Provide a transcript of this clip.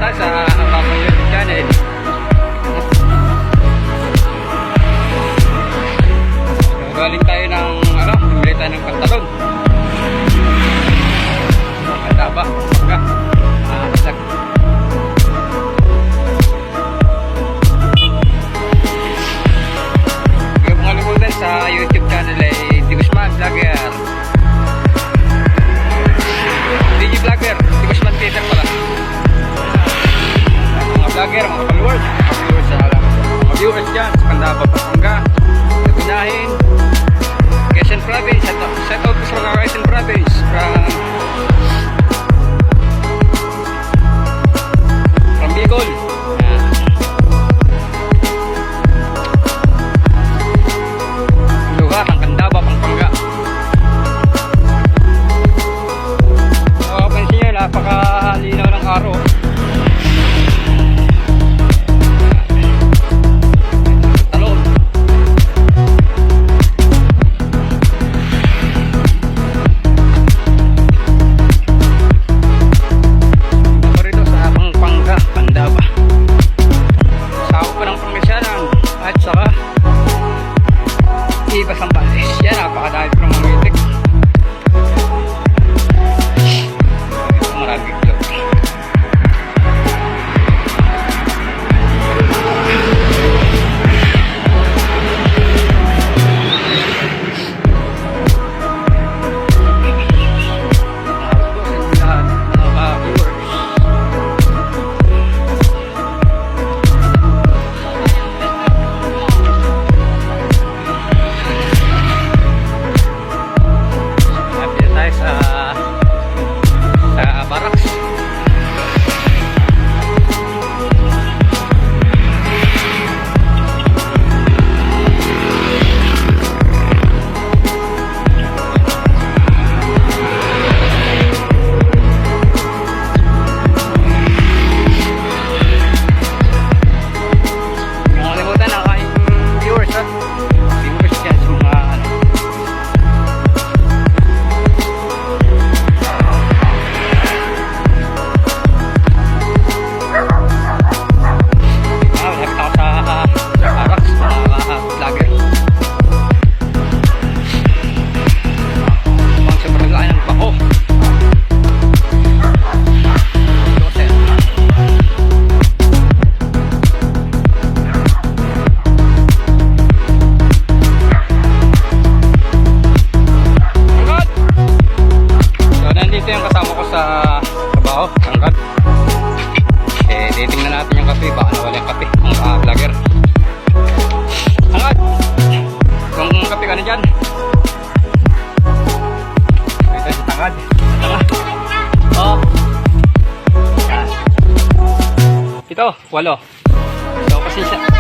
pala sa Kapang YouTube channel. So, galing tayo ng bumili tayo ng pantalon. Mataba, mangga. Basag. Huwag mong kalimutan sa YouTube channel ay Di Guzman Vlogger. DJ Vlogger, Di Guzman Theater pala. Mga vlogger, mga followers sa alam. Mga viewers dyan sa Candaba, Pampanga, sa Pinahin, Quezon Province. Set out sa mga Quezon Province from Bicol. Lugar ng Candaba, Pampanga. Pansin nyo, napakalinaw ng araw. Talon. Ako rito sa Pampanga, Candaba. Sako pa ng Pangasinan at saka iba sa Balis. Yan, napakadahil pa ng mga itik. Maraming vlog. Yung kasama ko sa trabaho, sangkat. Titingnan natin yung kape, baka nawala yung kape, mga vlogger. Sangkat! Yung kape ka na dyan. Ito si Tangad. Oo. Ito, 8. So, kasi siya.